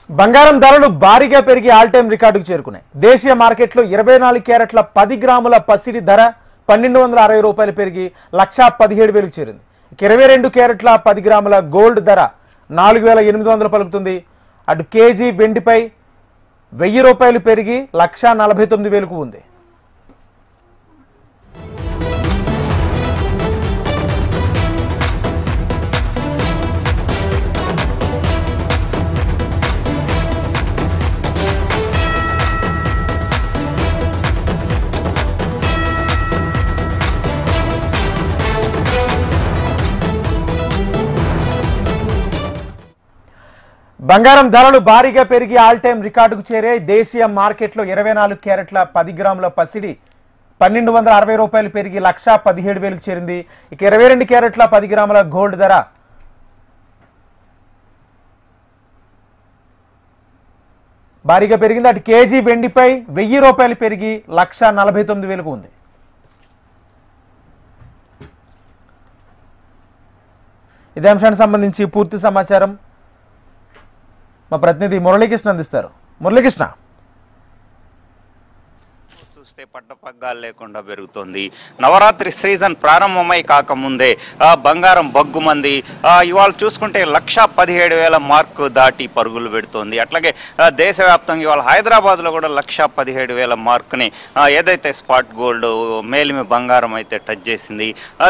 బంగారం ధరలు భారీగా పెరిగి ఆల్ టైమ్ రికార్డుకు చేరుకున్నాయి. దేశీయ మార్కెట్లో 24 క్యారెట్ల 10 గ్రాముల పసిడి ధర 1260 రూపాయలు పెరిగి 1,17,000కు చేరింది. 22 క్యారెట్ల 10 గ్రాముల గోల్డ్ ధర 4,800 పలుకుతుంది. అటు కేజీ వెండిపై 1000 రూపాయలు పెరిగి 1,49,000కు ఉంది. బంగారం ధరలు భారీగా పెరిగి ఆల్ టైమ్ రికార్డుకు చేరాయి. దేశీయ మార్కెట్లో 24 క్యారెట్ల 10 గ్రాముల పసిడి 1260 రూపాయలు పెరిగి 1,17,000కు చేరింది. ఇక 22 క్యారెట్ల 10 గ్రాముల గోల్డ్ ధర భారీగా పెరిగింది. అటు కేజీ వెండిపై 1000 రూపాయలు పెరిగి 1,49,000కు ఉంది. ఇదే అంశానికి సంబంధించి పూర్తి సమాచారం మా ప్రతినిధి మురళీకృష్ణ అందిస్తారు. మురళీకృష్ణ, చూస్తే పట్టపగ్గాలు లేకుండా పెరుగుతోంది. నవరాత్రి సీజన్ ప్రారంభమై కాకముందే బంగారం బగ్గుమంది ఇవాళ చూసుకుంటే 1,17,000 మార్కు దాటి పరుగులు పెడుతోంది. అట్లాగే దేశవ్యాప్తంగా ఇవాళ హైదరాబాద్లో కూడా 1,17,000 మార్కుని ఏదైతే స్పాట్ గోల్డ్ మేలిమి బంగారం అయితే టచ్ చేసింది.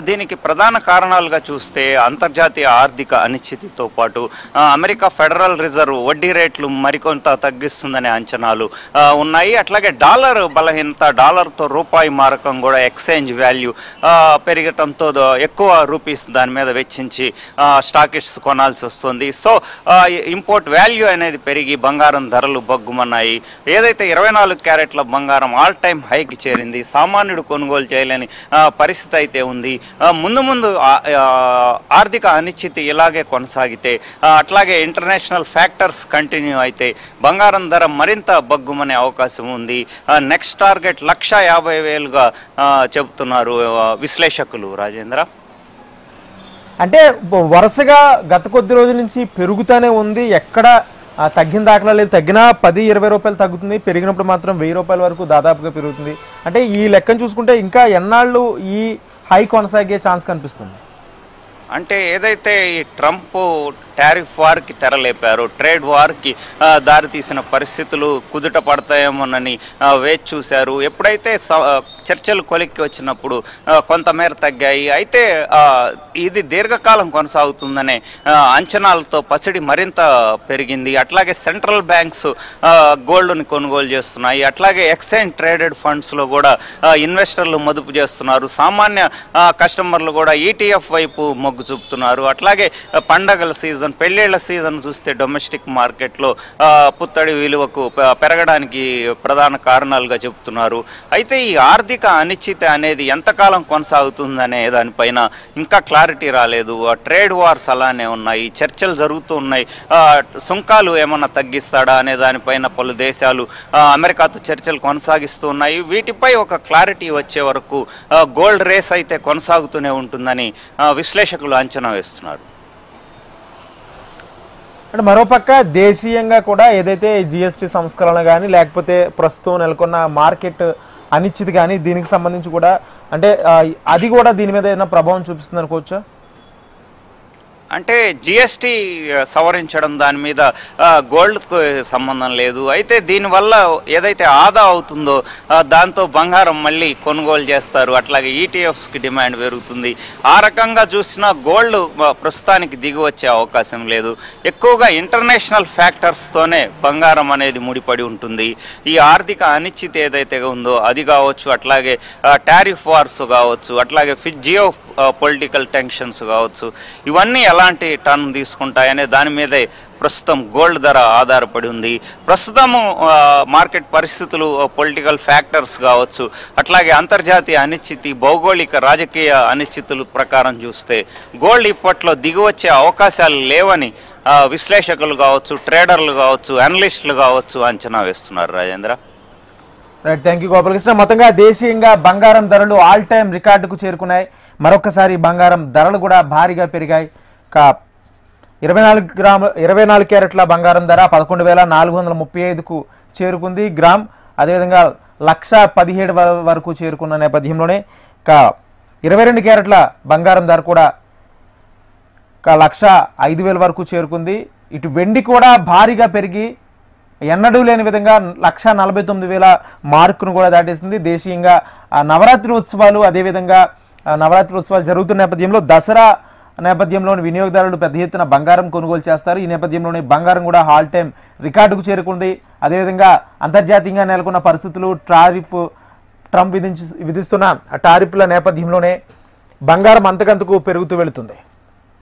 దీనికి ప్రధాన కారణాలుగా చూస్తే అంతర్జాతీయ ఆర్థిక అనిశ్చితితో పాటు అమెరికా ఫెడరల్ రిజర్వ్ వడ్డీ రేట్లు మరికొంత తగ్గిస్తుందనే అంచనాలు ఉన్నాయి. అట్లాగే డాలర్ బలహీనత, డాలర్తో రూపాయి మారకం కూడా ఎక్స్చేంజ్ వాల్యూ పెరగటంతో ఎక్కువ రూపీస్ దాని మీద వెచ్చించి స్టాకిస్ట్స్ కొనాల్సి వస్తుంది. సో ఇంపోర్ట్ వాల్యూ అనేది పెరిగి బంగారం ధరలు బగ్గుమన్నాయి. ఏదైతే 24 క్యారెట్ల బంగారం ఆల్ టైమ్ హైకి చేరింది. సామాన్యుడు కొనుగోలు చేయలేని పరిస్థితి అయితే ఉంది. ముందు ముందు ఆర్థిక అనిశ్చితి ఇలాగే కొనసాగితే, అట్లాగే ఇంటర్నేషనల్ ఫ్యాక్టర్స్ కంటిన్యూ అయితే బంగారం ధర మరింత బగ్గుమనే అవకాశం ఉంది. నెక్స్ట్ టార్గెట్ 1,50,000గా చెబుతున్నారు విశ్లేషకులు. రాజేంద్ర, అంటే వరుసగా గత కొద్ది రోజుల నుంచి పెరుగుతూనే ఉంది, ఎక్కడ తగ్గిన దాఖలా లేదు. తగ్గినా 10-20 రూపాయలు తగ్గుతుంది, పెరిగినప్పుడు మాత్రం 1000 రూపాయల వరకు దాదాపుగా పెరుగుతుంది. అంటే ఈ లెక్కను చూసుకుంటే ఇంకా ఎన్నాళ్ళు ఈ హై కొనసాగే ఛాన్స్ కనిపిస్తుంది? అంటే ఏదైతే ఈ ట్రంప్ టారిఫ్ వార్కి తెరలేపారు, ట్రేడ్ వార్కి దారితీసిన పరిస్థితులు కుదుట పడతాయేమోనని వేచి చూశారు. ఎప్పుడైతే చర్చలు కొలిక్కి వచ్చినప్పుడు కొంతమేర తగ్గాయి. అయితే ఇది దీర్ఘకాలం కొనసాగుతుందనే అంచనాలతో పసిడి మరింత పెరిగింది. అట్లాగే సెంట్రల్ బ్యాంక్స్ గోల్డ్ని కొనుగోలు చేస్తున్నాయి. అట్లాగే ఎక్స్చేంజ్ ట్రేడెడ్ ఫండ్స్లో కూడా ఇన్వెస్టర్లు మదుపు చేస్తున్నారు. సామాన్య కస్టమర్లు కూడా ఈటీఎఫ్ వైపు మొగ్గు చూపుతున్నారు. అట్లాగే పండగల సీజన్, పెళ్ళిళ్ళ సీజన్ చూస్తే డొమెస్టిక్ మార్కెట్లో పుత్తడి విలువకు పెరగడానికి ప్రధాన కారణాలుగా చెబుతున్నారు. అయితే ఈ ఆర్థిక అనిశ్చితి అనేది ఎంతకాలం కొనసాగుతుందనే దానిపైన ఇంకా క్లారిటీ రాలేదు. ట్రేడ్ వార్స్ అలానే ఉన్నాయి, చర్చలు జరుగుతూ ఉన్నాయి. సుంకాలు ఏమన్నా తగ్గిస్తాడా అనే దానిపైన పలు దేశాలు అమెరికాతో చర్చలు కొనసాగిస్తూ ఉన్నాయి. వీటిపై ఒక క్లారిటీ వచ్చే వరకు గోల్డ్ రేస్ అయితే కొనసాగుతూనే ఉంటుందని విశ్లేషకులు అంచనా వేస్తున్నారు. అంటే మరోపక్క దేశీయంగా కూడా ఏదైతే జిఎస్టీ సంస్కరణ కానీ లేకపోతే ప్రస్తుతం నెలకొన్న మార్కెట్ అనిశ్చితి కానీ దీనికి సంబంధించి కూడా అంటే అది కూడా దీని మీద ఏదైనా ప్రభావం చూపిస్తుంది అనుకోవచ్చా? అంటే జిఎస్టీ సవరించడం దాని మీద గోల్డ్కు సంబంధం లేదు. అయితే దీనివల్ల ఏదైతే ఆదా అవుతుందో దాంతో బంగారం మళ్ళీ కొనుగోలు చేస్తారు. అట్లాగే ఈటీఎఫ్స్కి డిమాండ్ పెరుగుతుంది. ఆ రకంగా చూసినా గోల్డ్ ప్రస్తుతానికి దిగి వచ్చే అవకాశం లేదు. ఎక్కువగా ఇంటర్నేషనల్ ఫ్యాక్టర్స్తోనే బంగారం అనేది ముడిపడి ఉంటుంది. ఈ ఆర్థిక అనిశ్చితి ఏదైతే ఉందో అది కావచ్చు, అట్లాగే టారిఫ్ వార్స్ కావచ్చు, అట్లాగే జియో పొలిటికల్ టెన్షన్స్ కావచ్చు, ఇవన్నీ ఎలాంటి టర్న్ తీసుకుంటాయనే దాని మీదే ప్రస్తుతం గోల్డ్ ధర ఆధారపడి ఉంది. ప్రస్తుతము మార్కెట్ పరిస్థితులు, పొలిటికల్ ఫ్యాక్టర్స్ కావచ్చు, అట్లాగే అంతర్జాతీయ అనిశ్చితి, భౌగోళిక రాజకీయ అనిశ్చితుల ప్రకారం చూస్తే గోల్డ్ ఇప్పట్లో దిగివచ్చే అవకాశాలు లేవని విశ్లేషకులు కావచ్చు, ట్రేడర్లు కావచ్చు, అనలిస్టులు కావచ్చు అంచనా వేస్తున్నారు. Rajendra, right, thank you Gopalakrishna. మొత్తంగా దేశీయంగా బంగారం ధరలు ఆల్ టైమ్ రికార్డుకు చేరుకున్నాయి. మరొకసారి బంగారం ధరలు కూడా భారీగా పెరిగాయి. 24 క్యారెట్ల బంగారం ధర 11,435కు చేరుకుంది గ్రామ్. అదేవిధంగా 1,17,000 వరకు చేరుకున్న నేపథ్యంలోనే 22 క్యారెట్ల బంగారం ధర కూడా 1,05,000 వరకు చేరుకుంది. ఇటు వెండి కూడా భారీగా పెరిగి ఎన్నడూ లేని విధంగా 1,49,000 మార్కును కూడా దాటేసింది. దేశీయంగా నవరాత్రి ఉత్సవాలు అదేవిధంగా నవరాత్రి ఉత్సవాలు జరుగుతున్న నేపథ్యంలో దసరా నేపథ్యంలోని వినియోగదారులు పెద్ద ఎత్తున బంగారం కొనుగోలు చేస్తారు. ఈ నేపథ్యంలోనే బంగారం కూడా ఆల్ టైమ్ రికార్డుకు చేరుకుంది. అదేవిధంగా అంతర్జాతీయంగా నెలకొన్న పరిస్థితులు ట్రంప్ విధిస్తున్న టారిఫ్ల నేపథ్యంలోనే బంగారం అంతకంతకు పెరుగుతూ వెళుతుంది.